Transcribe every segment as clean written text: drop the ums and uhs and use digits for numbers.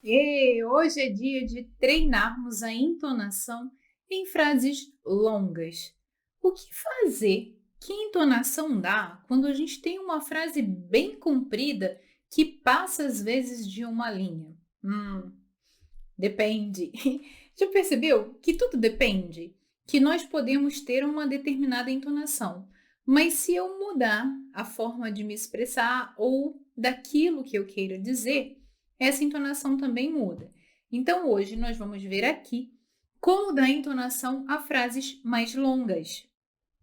E hoje é dia de treinarmos a entonação em frases longas. O que fazer? Que entonação dá quando a gente tem uma frase bem comprida que passa às vezes de uma linha? Depende. Já percebeu que tudo depende? Que nós podemos ter uma determinada entonação, mas se eu mudar a forma de me expressar ou daquilo que eu queira dizer, essa entonação também muda. Então, hoje nós vamos ver aqui como dar entonação a frases mais longas.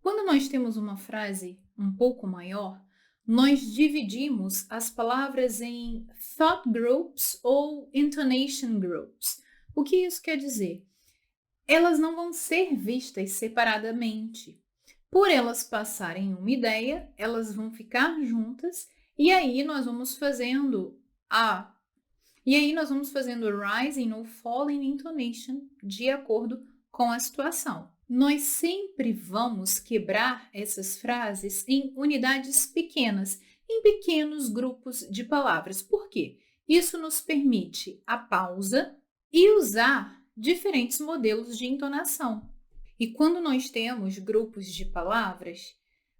Quando nós temos uma frase um pouco maior, nós dividimos as palavras em thought groups ou intonation groups. O que isso quer dizer? Elas não vão ser vistas separadamente. Por elas passarem uma ideia, elas vão ficar juntas e aí nós vamos fazendo a rising ou falling intonation de acordo com a situação. Nós sempre vamos quebrar essas frases em unidades pequenas, em pequenos grupos de palavras. Por quê? Isso nos permite a pausa e usar diferentes modelos de entonação. E quando nós temos grupos de palavras,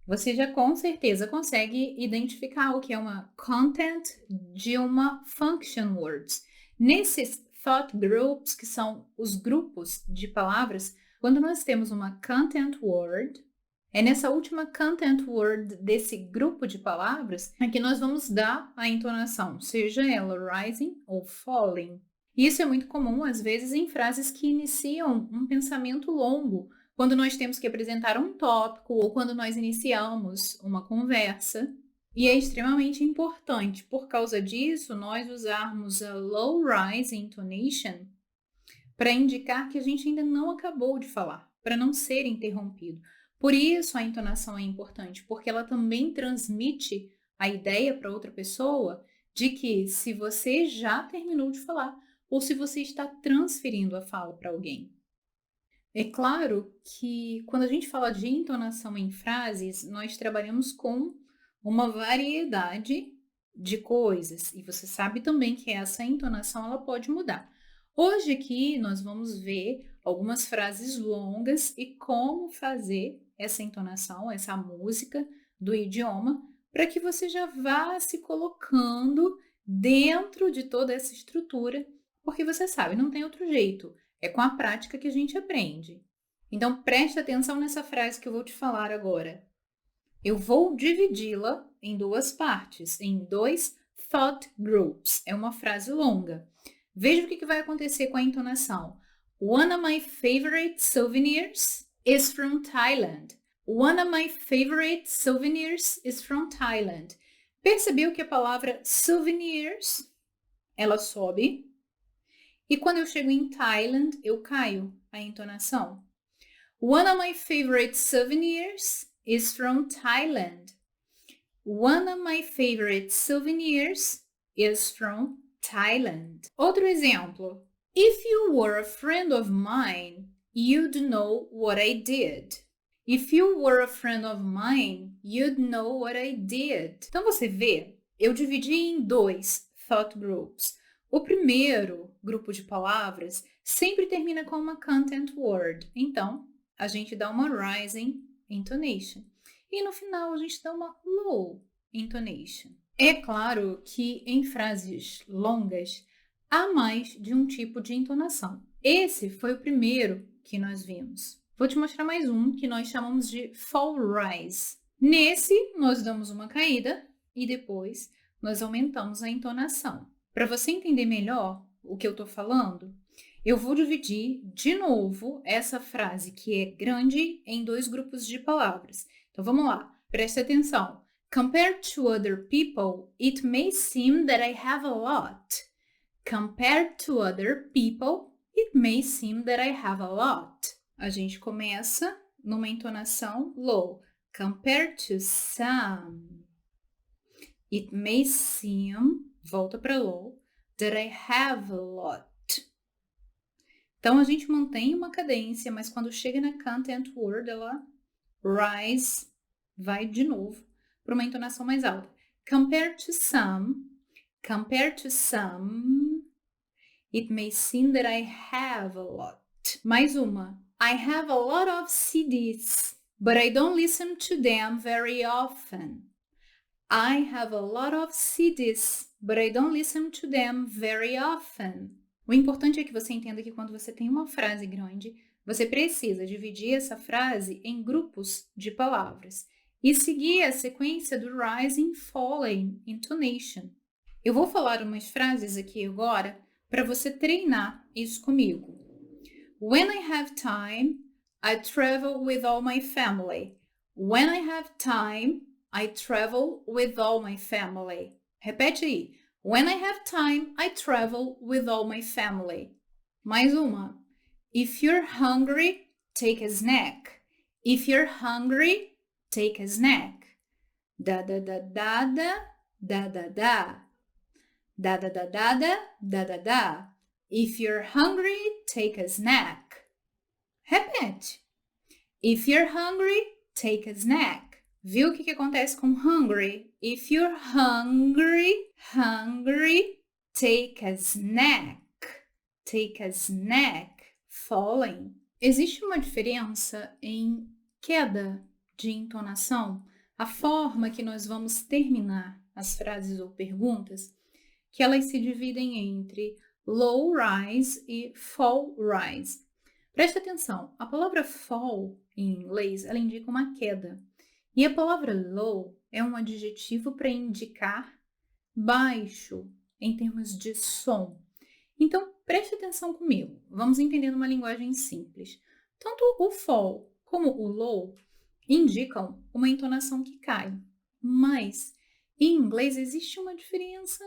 você já com certeza consegue identificar o que é uma content de uma function words. Nesses thought groups, que são os grupos de palavras, quando nós temos uma content word, é nessa última content word desse grupo de palavras que nós vamos dar a entonação, seja ela rising ou falling. Isso é muito comum, às vezes, em frases que iniciam um pensamento longo, quando nós temos que apresentar um tópico ou quando nós iniciamos uma conversa. E é extremamente importante, por causa disso, nós usarmos a low rise intonation para indicar que a gente ainda não acabou de falar, para não ser interrompido. Por isso a entonação é importante, porque ela também transmite a ideia para outra pessoa de que se você já terminou de falar ou se você está transferindo a fala para alguém. É claro que quando a gente fala de entonação em frases, nós trabalhamos com uma variedade de coisas e você sabe também que essa entonação ela pode mudar. Hoje aqui nós vamos ver algumas frases longas e como fazer essa entonação, essa música do idioma, para que você já vá se colocando dentro de toda essa estrutura, porque você sabe, não tem outro jeito. É com a prática que a gente aprende. Então, preste atenção nessa frase que eu vou te falar agora. Eu vou dividi-la em duas partes, em dois thought groups. É uma frase longa. Veja o que vai acontecer com a entonação. One of my favorite souvenirs is from Thailand. One of my favorite souvenirs is from Thailand. Percebeu que a palavra souvenirs, ela sobe? E quando eu chego em Thailand, eu caio a entonação. One of my favorite souvenirs is from Thailand. One of my favorite souvenirs is from Thailand. Outro exemplo. If you were a friend of mine, you'd know what I did. If you were a friend of mine, you'd know what I did. Então você vê, eu dividi em dois thought groups. O primeiro grupo de palavras sempre termina com uma content word. Então, a gente dá uma rising intonation. E no final, a gente dá uma low intonation. É claro que em frases longas, há mais de um tipo de entonação. Esse foi o primeiro que nós vimos. Vou te mostrar mais um que nós chamamos de fall rise. Nesse, nós damos uma caída e depois nós aumentamos a entonação. Para você entender melhor o que eu estou falando, eu vou dividir de novo essa frase que é grande em dois grupos de palavras. Então vamos lá, preste atenção. Compared to other people, it may seem that I have a lot. Compared to other people, it may seem that I have a lot. A gente começa numa entonação low. Compared to some, it may seem, volta para low, that I have a lot. Então, a gente mantém uma cadência, mas quando chega na content word, ela rise, vai de novo para uma entonação mais alta. Compared to some, It may seem that I have a lot. Mais uma. I have a lot of CDs, but I don't listen to them very often. I have a lot of CDs, but I don't listen to them very often. O importante é que você entenda que quando você tem uma frase grande, você precisa dividir essa frase em grupos de palavras e seguir a sequência do rising, falling, intonation. Eu vou falar umas frases aqui agora para você treinar isso comigo. When I have time, I travel with all my family. When I have time, I travel with all my family. Repete aí. When I have time, I travel with all my family. Mais uma. If you're hungry, take a snack. If you're hungry, take a snack. Da da da da da da da da. Da da da da da da da da. If you're hungry, take a snack. Repete. If you're hungry, take a snack. Viu o que acontece com hungry? If you're hungry, take a snack. Take a snack. Falling. Existe uma diferença em queda de entonação, a forma que nós vamos terminar as frases ou perguntas, que elas se dividem entre low rise e fall rise. Preste atenção, a palavra fall em inglês, ela indica uma queda. E a palavra low é um adjetivo para indicar baixo, em termos de som. Então, preste atenção comigo. Vamos entender numa linguagem simples. Tanto o fall como o low indicam uma entonação que cai. Mas, em inglês, existe uma diferença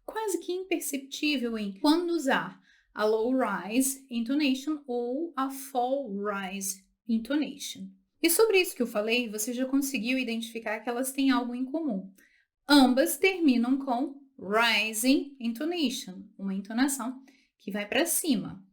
quase que imperceptível em quando usar a low rise intonation ou a fall rise intonation. E sobre isso que eu falei, você já conseguiu identificar que elas têm algo em comum. Ambas terminam com rising intonation, uma entonação que vai para cima.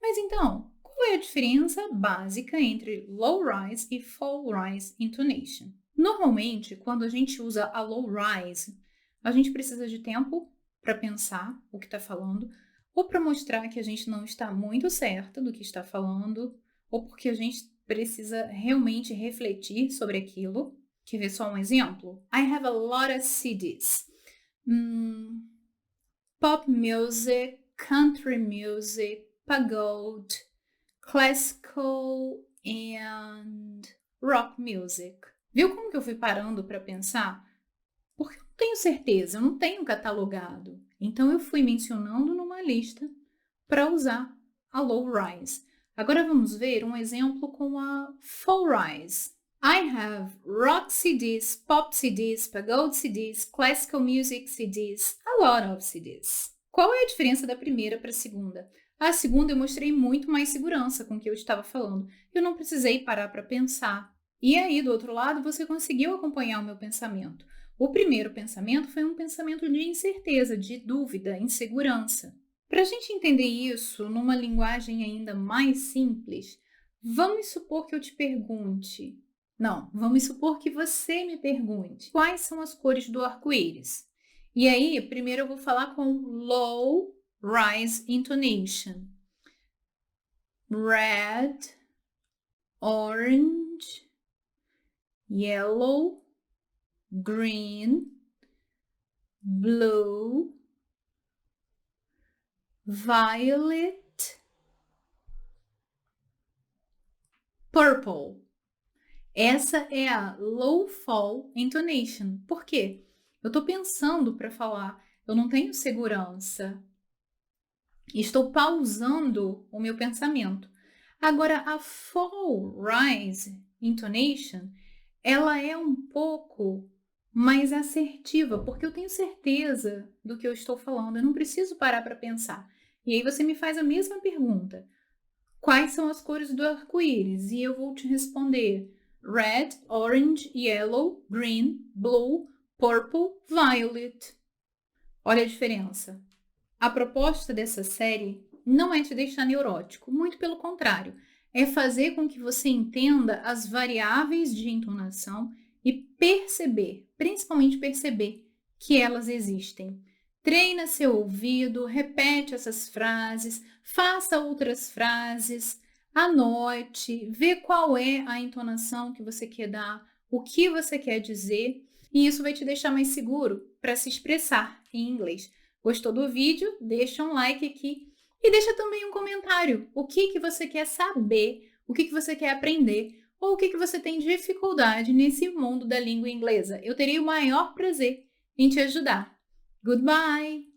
Mas então, qual é a diferença básica entre low rise e fall rise intonation? Normalmente, quando a gente usa a low rise, a gente precisa de tempo para pensar o que está falando, ou para mostrar que a gente não está muito certa do que está falando, ou porque a gente precisa realmente refletir sobre aquilo. Quer ver só um exemplo? I have a lot of CDs. Pop music, country music, pagode, classical and rock music. Viu como que eu fui parando para pensar? Porque eu não tenho certeza, eu não tenho catalogado. Então, eu fui mencionando numa lista para usar a low rise. Agora, vamos ver um exemplo com a fall rise. I have rock CDs, pop CDs, pagode CDs, classical music CDs, a lot of CDs. Qual é a diferença da primeira para a segunda? A segunda eu mostrei muito mais segurança com o que eu estava falando. Eu não precisei parar para pensar. E aí, do outro lado, você conseguiu acompanhar o meu pensamento. O primeiro pensamento foi um pensamento de incerteza, de dúvida, insegurança. Para a gente entender isso numa linguagem ainda mais simples, vamos supor que eu te pergunte. Não, vamos supor que você me pergunte. Quais são as cores do arco-íris? E aí, primeiro eu vou falar com low rise intonation. Red, orange, yellow, green, blue, violet, purple. Essa é a low fall intonation. Por quê? Eu estou pensando para falar, eu não tenho segurança. Estou pausando o meu pensamento. Agora, a fall rise intonation, ela é um pouco mais assertiva, porque eu tenho certeza do que eu estou falando, eu não preciso parar para pensar. E aí você me faz a mesma pergunta. Quais são as cores do arco-íris? E eu vou te responder red, orange, yellow, green, blue, purple, violet. Olha a diferença. A proposta dessa série não é te deixar neurótico, muito pelo contrário, é fazer com que você entenda as variáveis de entonação e perceber, principalmente perceber, que elas existem. Treina seu ouvido, repete essas frases, faça outras frases, anote, vê qual é a entonação que você quer dar, o que você quer dizer, e isso vai te deixar mais seguro para se expressar em inglês. Gostou do vídeo? Deixa um like aqui e deixa também um comentário. O que você quer saber, o que você quer aprender ou o que você tem dificuldade nesse mundo da língua inglesa. Eu teria o maior prazer em te ajudar. Goodbye!